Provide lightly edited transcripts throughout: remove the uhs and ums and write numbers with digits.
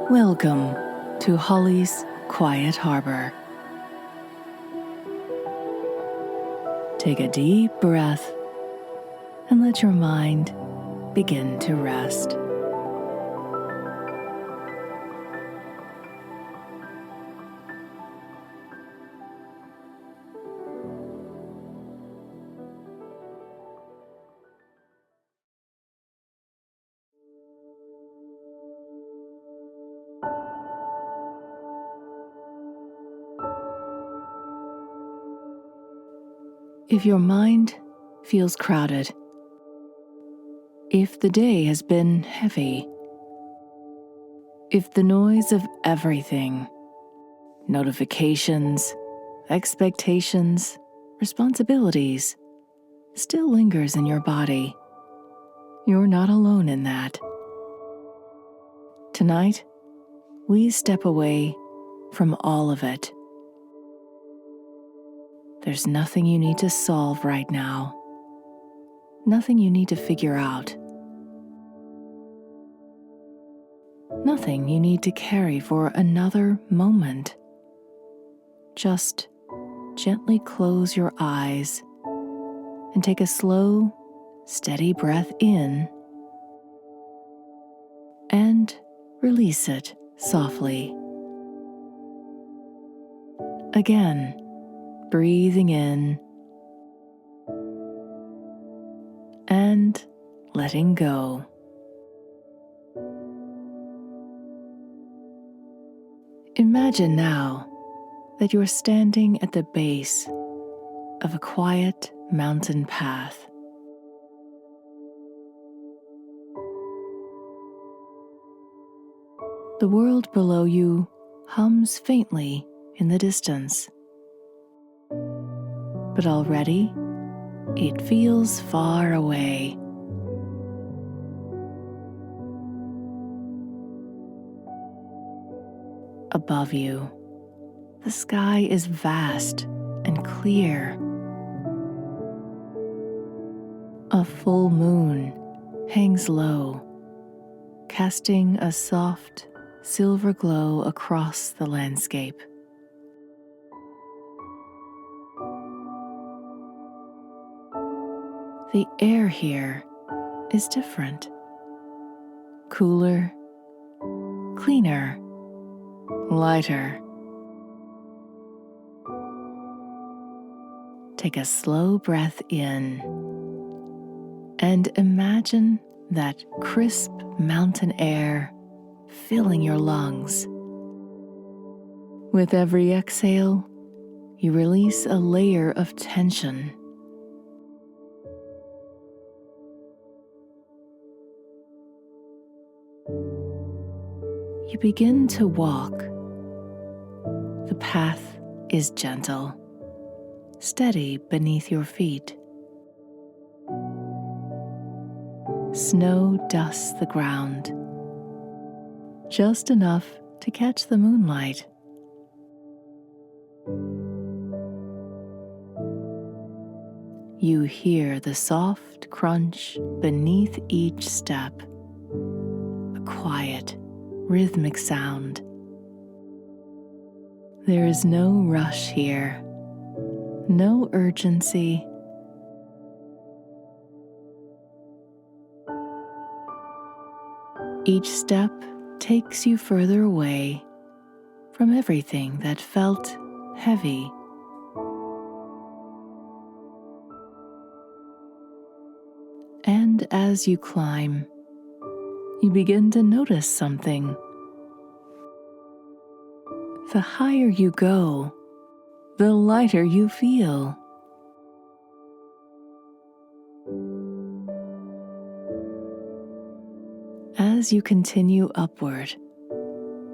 Welcome to Holly's Quiet Harbor. Take a deep breath and let your mind begin to rest. If your mind feels crowded, if the day has been heavy, if the noise of everything, notifications, expectations, responsibilities, still lingers in your body, you're not alone in that. Tonight, we step away from all of it. There's nothing you need to solve right now, nothing you need to figure out, nothing you need to carry for another moment. Just gently close your eyes and take a slow, steady breath in and release it softly. Again, breathing in and letting go. Imagine now that you're standing at the base of a quiet mountain path. The world below you hums faintly in the distance, but already it feels far away. Above you, the sky is vast and clear. A full moon hangs low, casting a soft silver glow across the landscape. The air here is different, cooler, cleaner, lighter. Take a slow breath in and imagine that crisp mountain air filling your lungs. With every exhale, you release a layer of tension. You begin to walk. The path is gentle, steady beneath your feet. Snow dusts the ground, just enough to catch the moonlight. You hear the soft crunch beneath each step, a quiet, rhythmic sound. There is no rush here, no urgency. Each step takes you further away from everything that felt heavy. And as you climb, you begin to notice something. The higher you go, the lighter you feel. As you continue upward,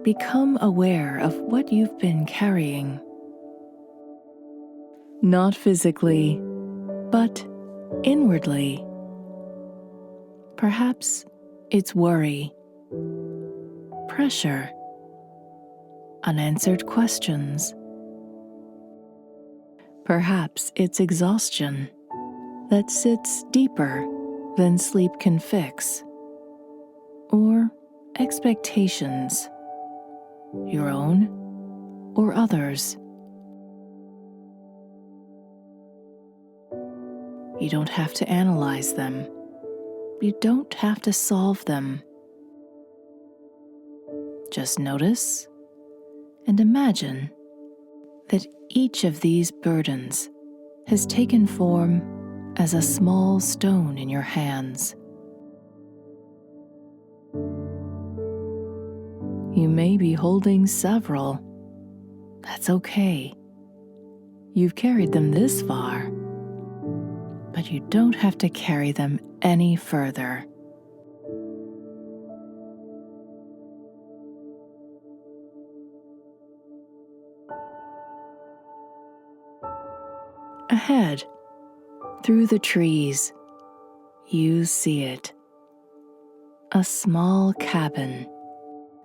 become aware of what you've been carrying. Not physically, but inwardly. Perhaps it's worry, pressure, unanswered questions. Perhaps it's exhaustion that sits deeper than sleep can fix, or expectations your own or others. You don't have to analyze them. You don't have to solve them. Just notice and imagine that each of these burdens has taken form as a small stone in your hands. You may be holding several. That's okay. You've carried them this far, but you don't have to carry them any further. Ahead, through the trees, you see it. A small cabin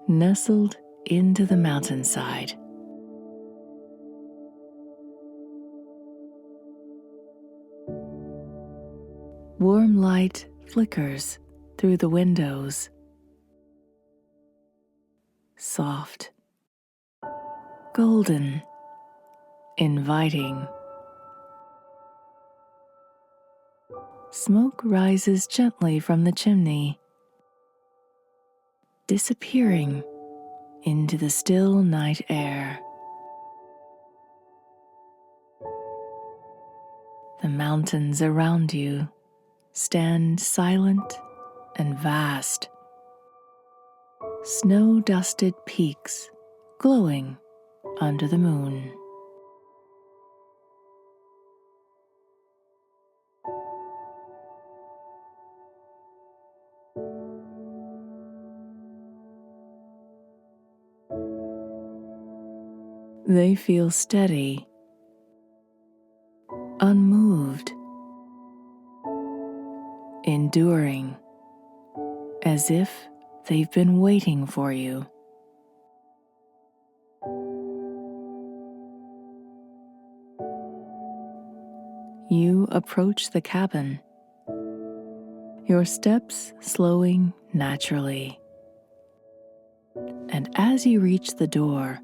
nestled into the mountainside. Warm light flickers through the windows. Soft, golden, inviting. Smoke rises gently from the chimney, disappearing into the still night air. The mountains around you stand silent and vast. Snow-dusted peaks glowing under the moon. They feel steady, unmoved, enduring, as if they've been waiting for you. You approach the cabin, your steps slowing naturally. And as you reach the door,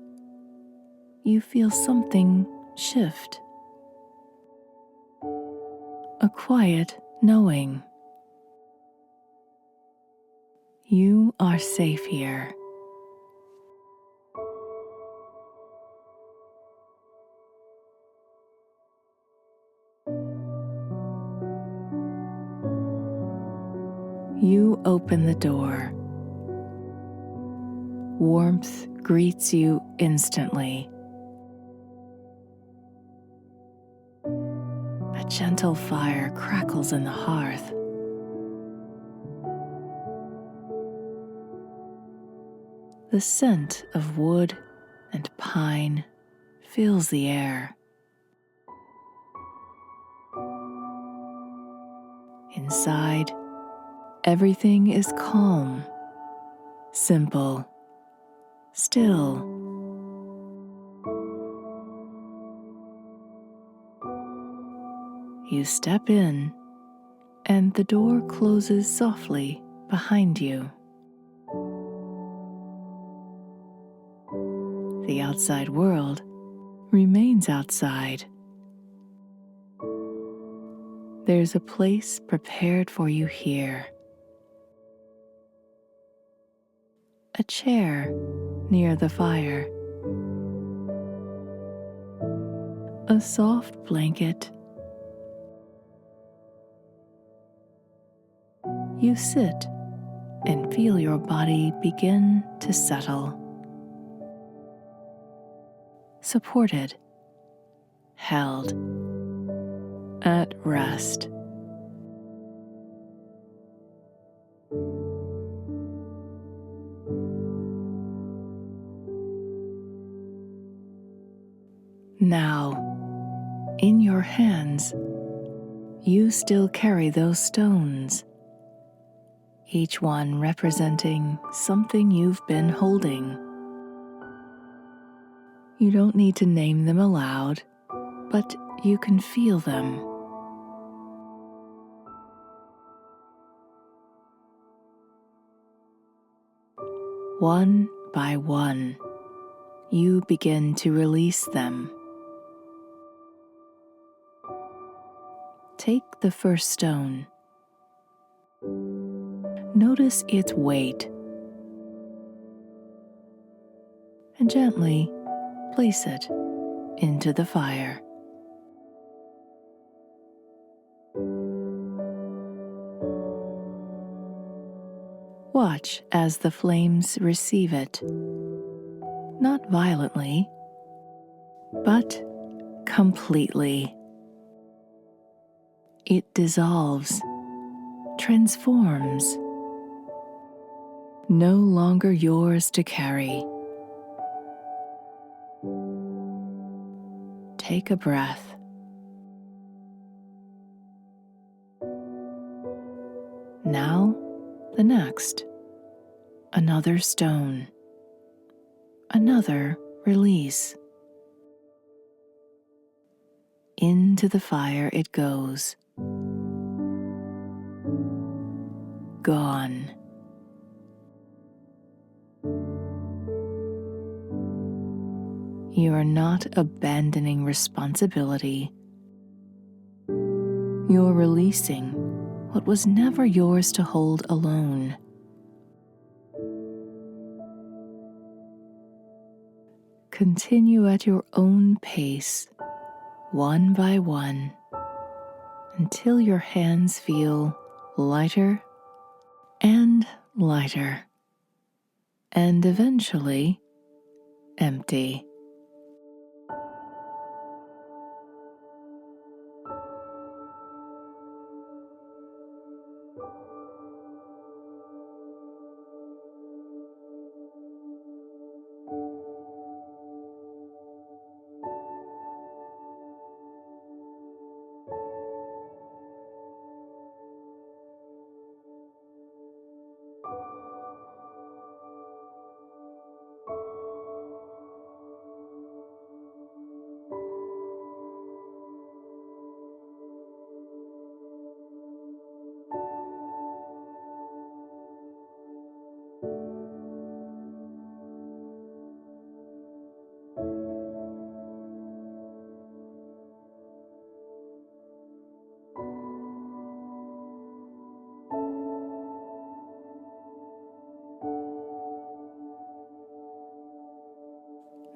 you feel something shift. A quiet knowing. You are safe here. You open the door. Warmth greets you instantly. A gentle fire crackles in the hearth. The scent of wood and pine fills the air. Inside, everything is calm, simple, still. You step in, and the door closes softly behind you. The outside world remains outside. There's a place prepared for you here. A chair near the fire. A soft blanket. You sit and feel your body begin to settle. Supported, held, at rest. Now, in your hands, you still carry those stones, each one representing something you've been holding. You don't need to name them aloud, but you can feel them. One by one, you begin to release them. Take the first stone. Notice its weight and gently place it into the fire. Watch as the flames receive it, not violently, but completely. It dissolves, transforms, no longer yours to carry. Take a breath. Now, the next. Another stone. Another release. Into the fire it goes. Gone. You are not abandoning responsibility. You're releasing what was never yours to hold alone. Continue at your own pace, one by one, until your hands feel lighter and lighter, and eventually empty.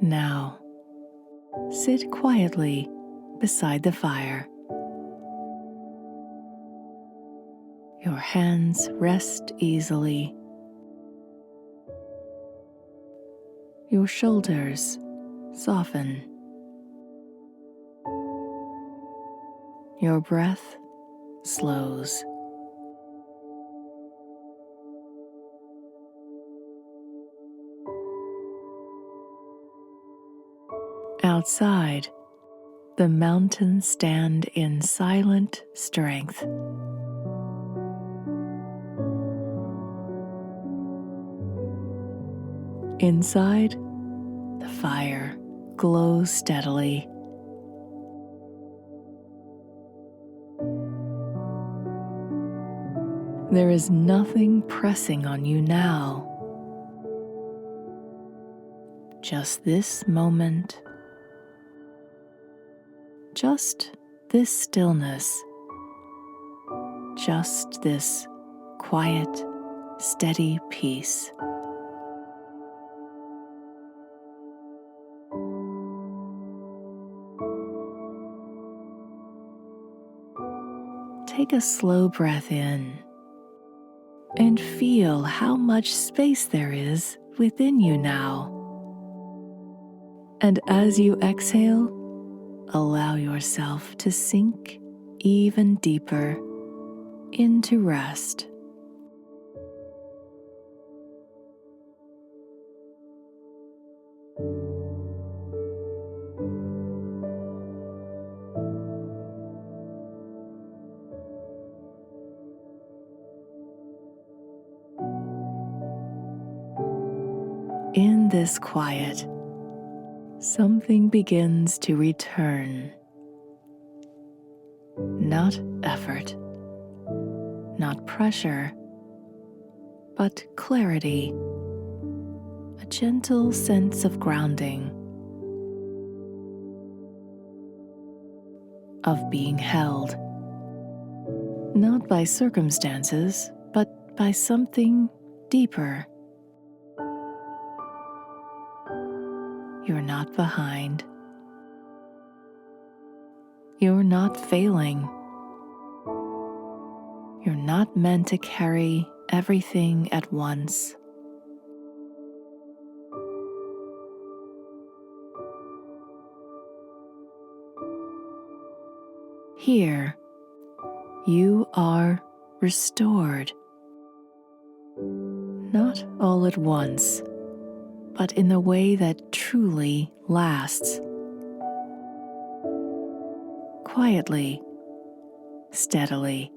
Now, sit quietly beside the fire. Your hands rest easily. Your shoulders soften. Your breath slows. Outside, the mountains stand in silent strength. Inside, the fire glows steadily. There is nothing pressing on you now. Just this moment. Just this stillness. Just this quiet, steady peace. Take a slow breath in and feel how much space there is within you now. And as you exhale, allow yourself to sink even deeper into rest. In this quiet, something begins to return. Not effort, not pressure, but clarity, a gentle sense of grounding, of being held, not by circumstances, but by something deeper. You're not behind. You're not failing. You're not meant to carry everything at once. Here, you are restored, not all at once, but in the way that truly lasts. Quietly, steadily,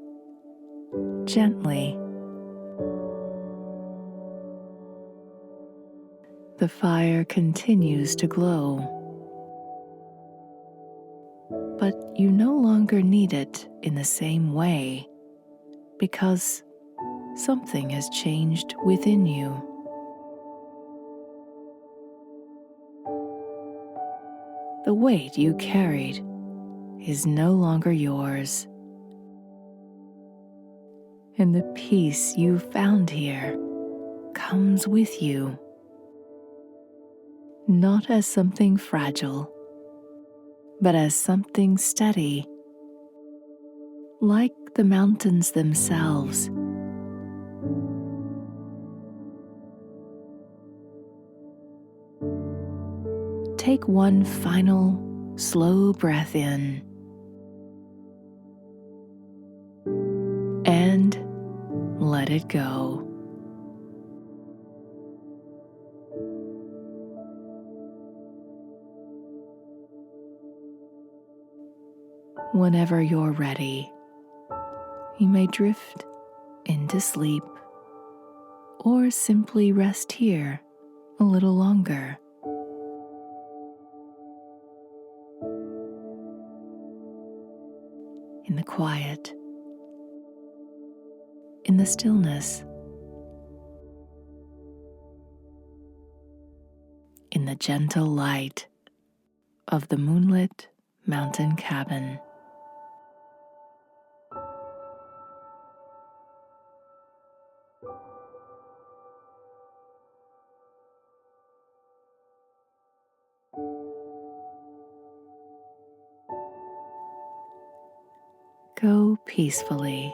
gently. The fire continues to glow, but you no longer need it in the same way because something has changed within you. The weight you carried is no longer yours, and the peace you found here comes with you, not as something fragile, but as something steady, like the mountains themselves. Take one final, slow breath in and let it go. Whenever you're ready, you may drift into sleep or simply rest here a little longer. In the quiet, in the stillness, in the gentle light of the moonlit mountain cabin. Go peacefully